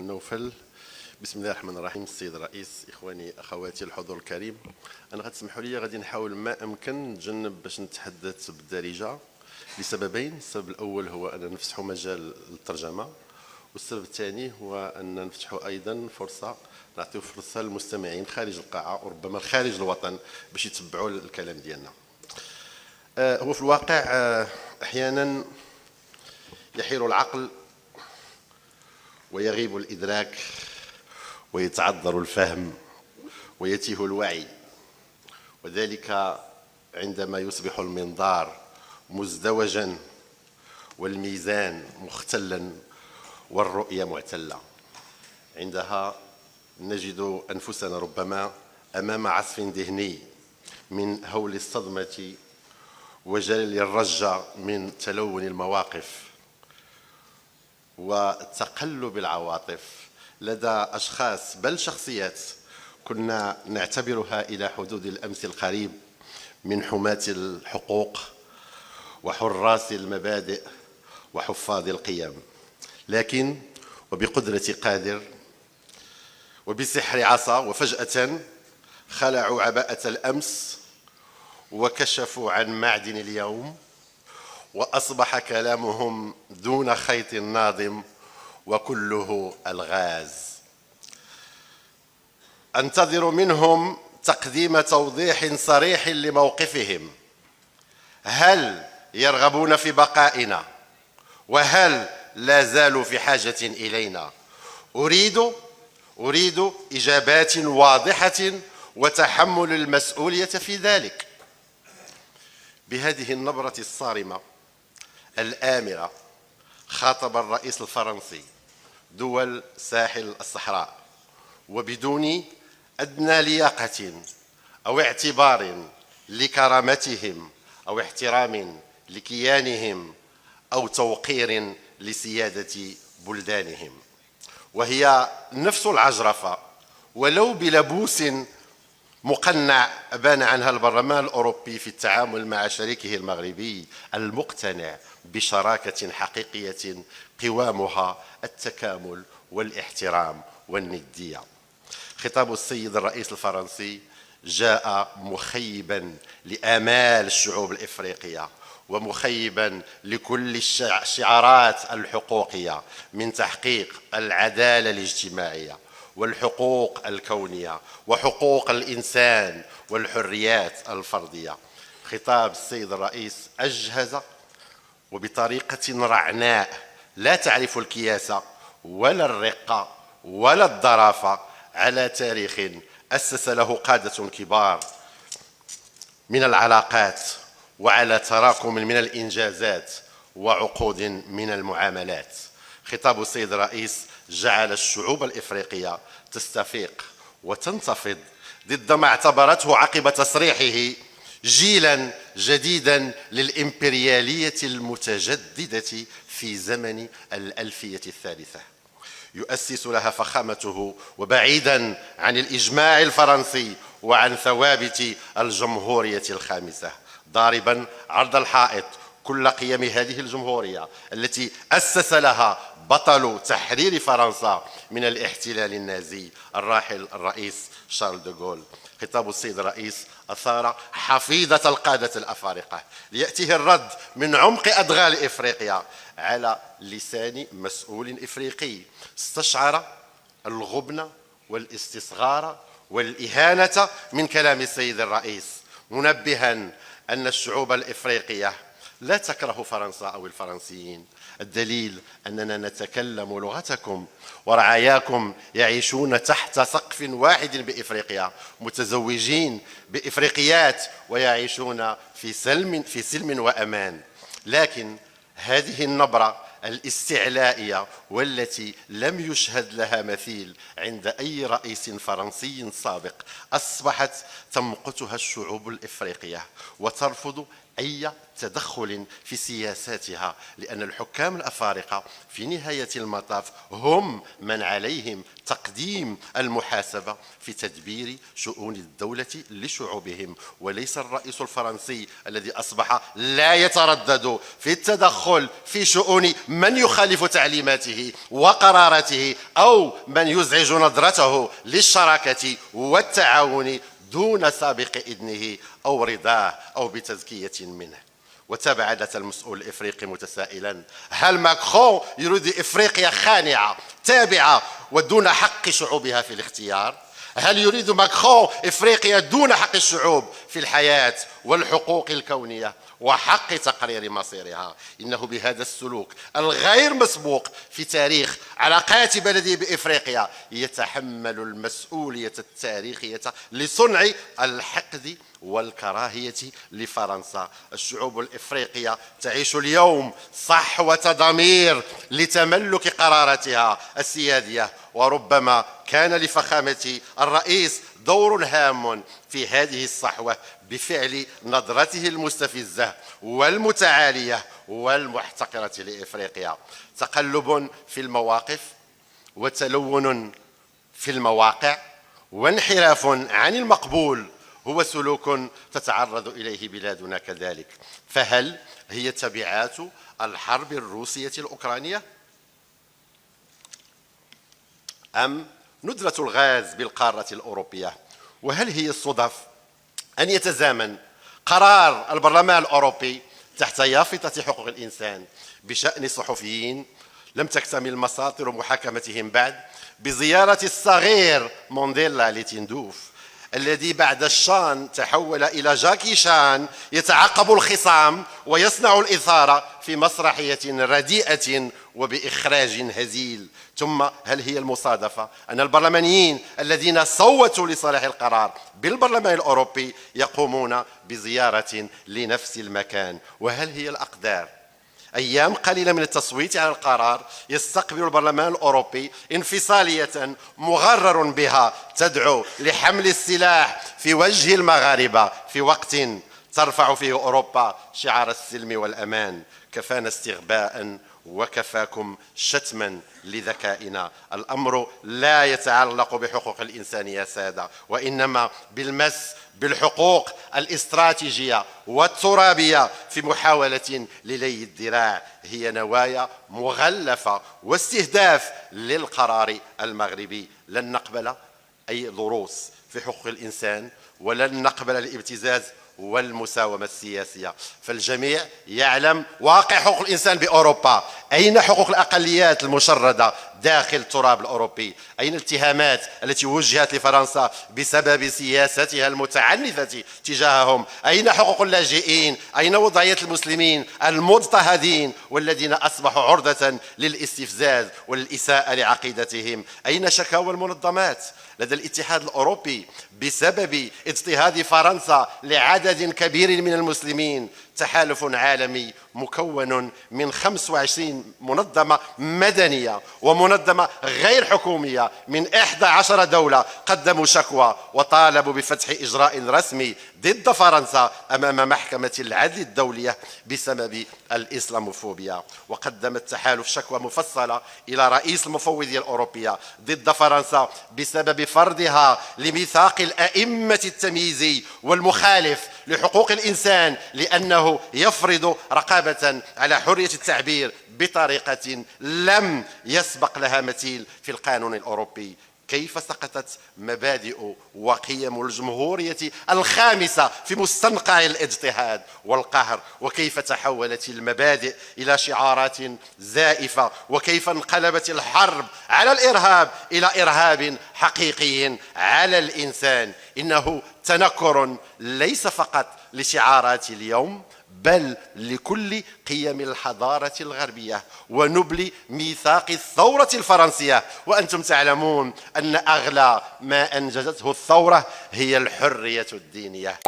نوفل. بسم الله الرحمن الرحيم. السيد الرئيس، اخواني اخواتي الحضور الكريم، انا غتسمحوا لي غادي نحاول ما امكن نتجنب باش نتحدث بالدارجه لسببين. السبب الاول هو ان نفتحوا مجال للترجمه، والسبب الثاني هو ان نفتحوا ايضا فرصه، نعطيو فرصه للمستمعين خارج القاعه وربما خارج الوطن باش يتبعوا الكلام ديالنا. هو في الواقع احيانا يحير العقل ويغيب الإدراك ويتعذر الفهم ويتيه الوعي، وذلك عندما يصبح المنظار مزدوجا والميزان مختلا والرؤية معتلة. عندها نجد أنفسنا ربما أمام عصف ذهني من هول الصدمة وجلل الرجة من تلون المواقف وتقلب العواطف لدى أشخاص بل شخصيات كنا نعتبرها إلى حدود الأمس القريب من حماة الحقوق وحراس المبادئ وحفاظ القيم، لكن وبقدرة قادر وبسحر عصا وفجأة خلعوا عباءة الأمس وكشفوا عن معدن اليوم، وأصبح كلامهم دون خيط ناظم وكله ألغاز. أنتظر منهم تقديم توضيح صريح لموقفهم. هل يرغبون في بقائنا؟ وهل لا زالوا في حاجة إلينا؟ أريد إجابات واضحة وتحمل المسؤولية في ذلك. بهذه النبرة الصارمة الآمرة خاطب الرئيس الفرنسي دول ساحل الصحراء، وبدون أدنى لياقة أو اعتبار لكرامتهم أو احترام لكيانهم أو توقير لسيادة بلدانهم، وهي نفس العجرفة ولو بلبوس مقنع أبان عنها البرلمان الأوروبي في التعامل مع شريكه المغربي المقتنع بشراكة حقيقية قوامها التكامل والاحترام والندية. خطاب السيد الرئيس الفرنسي جاء مخيبا لآمال الشعوب الإفريقية ومخيبا لكل الشعارات الحقوقية من تحقيق العدالة الاجتماعية والحقوق الكونية وحقوق الإنسان والحريات الفردية. خطاب السيد الرئيس أجهز وبطريقة رعناء لا تعرف الكياسة ولا الرقة ولا الظرافة على تاريخ أسس له قادة كبار من العلاقات، وعلى تراكم من الإنجازات وعقود من المعاملات. خطاب السيد الرئيس جعل الشعوب الإفريقية تستفيق وتنتفض ضد ما اعتبرته عقب تصريحه جيلا جديدا للإمبريالية المتجددة في زمن الألفية الثالثة، يؤسس لها فخامته وبعيدا عن الإجماع الفرنسي وعن ثوابت الجمهورية الخامسة، ضاربا عرض الحائط كل قيم هذه الجمهورية التي أسس لها بطل تحرير فرنسا من الاحتلال النازي الراحل الرئيس شارل دوغول. خطاب السيد الرئيس أثار حفيظة القادة الأفارقة ليأتيه الرد من عمق أدغال إفريقيا على لسان مسؤول إفريقي استشعر الغبن والاستصغار والإهانة من كلام السيد الرئيس، منبها أن الشعوب الإفريقية لا تكره فرنسا أو الفرنسيين. الدليل أننا نتكلم لغتكم ورعاياكم يعيشون تحت سقف واحد بإفريقيا، متزوجين بإفريقيات ويعيشون في سلم وأمان. لكن هذه النبرة الاستعلائية والتي لم يشهد لها مثيل عند أي رئيس فرنسي سابق أصبحت تمقتها الشعوب الإفريقية وترفض أي تدخل في سياساتها، لأن الحكام الأفارقة في نهاية المطاف هم من عليهم تقديم المحاسبة في تدبير شؤون الدولة لشعوبهم، وليس الرئيس الفرنسي الذي أصبح لا يتردد في التدخل في شؤون من يخالف تعليماته وقراراته أو من يزعج نظرته للشراكة والتعاون دون سابق إذنه أو رضاه أو بتزكية منه. وتبعدت المسؤول الإفريقي متسائلا: هل ماكرون يريد إفريقيا خانعة تابعة ودون حق شعوبها في الاختيار؟ هل يريد ماكرون إفريقيا دون حق الشعوب في الحياة والحقوق الكونية وحق تقرير مصيرها؟ إنه بهذا السلوك الغير مسبوق في تاريخ علاقات بلده بإفريقيا يتحمل المسؤولية التاريخية لصنع الحقد والكراهية لفرنسا. الشعوب الإفريقية تعيش اليوم صحوة ضمير لتملك قراراتها السيادية، وربما كان لفخامة الرئيس دور هام في هذه الصحوة بفعل نظرته المستفزة والمتعالية والمحتقرة لإفريقيا. تقلب في المواقف وتلون في المواقع وانحراف عن المقبول هو سلوك تتعرض إليه بلادنا كذلك. فهل هي تبعات الحرب الروسية الأوكرانية؟ أم ندرة الغاز بالقارة الأوروبية؟ وهل هي الصدف أن يتزامن قرار البرلمان الأوروبي تحت يافطة حقوق الإنسان بشأن صحفيين لم تكتمل مصادر محاكمتهم بعد بزيارة الصغير مونديلا لتندوف الذي بعد الشان تحول إلى جاكي شان يتعقب الخصام ويصنع الإثارة في مسرحية رديئة وبإخراج هزيل؟ ثم هل هي المصادفة أن البرلمانيين الذين صوتوا لصالح القرار بالبرلمان الأوروبي يقومون بزيارة لنفس المكان؟ وهل هي الأقدار؟ أيام قليلة من التصويت على القرار يستقبل البرلمان الأوروبي انفصالية مغرر بها تدعو لحمل السلاح في وجه المغاربة في وقت ترفع فيه أوروبا شعار السلم والأمان. كفانا استغباء وكفاكم شتما لذكائنا. الأمر لا يتعلق بحقوق الإنسان يا سادة، وإنما بالمس بالحقوق الاستراتيجية والترابية في محاولة للي الذراع. هي نوايا مغلفة واستهداف للقرار المغربي. لن نقبل أي ضروس في حقوق الإنسان ولن نقبل الابتزاز والمساومة السياسية. فالجميع يعلم واقع حقوق الإنسان بأوروبا. أين حقوق الأقليات المشردة داخل التراب الأوروبي؟ أين الاتهامات التي وجهت لفرنسا بسبب سياستها المتعنفة تجاههم؟ أين حقوق اللاجئين؟ أين وضعية المسلمين المضطهدين والذين أصبحوا عرضة للاستفزاز والإساءة لعقيدتهم؟ أين شكاوى المنظمات لدى الاتحاد الأوروبي بسبب اضطهاد فرنسا لعدد كبير من المسلمين؟ تحالف عالمي مكون من 25 منظمة مدنية ومنظمة غير حكومية من 11 دولة قدموا شكوى وطالبوا بفتح إجراء رسمي ضد فرنسا أمام محكمة العدل الدولية بسبب الإسلاموفوبيا. وقدم التحالف شكوى مفصلة إلى رئيس المفوضية الأوروبية ضد فرنسا بسبب فرضها لميثاق الأئمة التمييزي والمخالف لحقوق الإنسان، لأنه يفرض رقابة على حرية التعبير بطريقة لم يسبق لها مثيل في القانون الأوروبي. كيف سقطت مبادئ وقيم الجمهورية الخامسة في مستنقع الاضطهاد والقهر؟ وكيف تحولت المبادئ إلى شعارات زائفة؟ وكيف انقلبت الحرب على الإرهاب إلى إرهاب حقيقي على الإنسان؟ إنه تنكر ليس فقط لشعارات اليوم بل لكل قيم الحضارة الغربية ونبل ميثاق الثورة الفرنسية. وأنتم تعلمون أن أغلى ما أنجزته الثورة هي الحرية الدينية.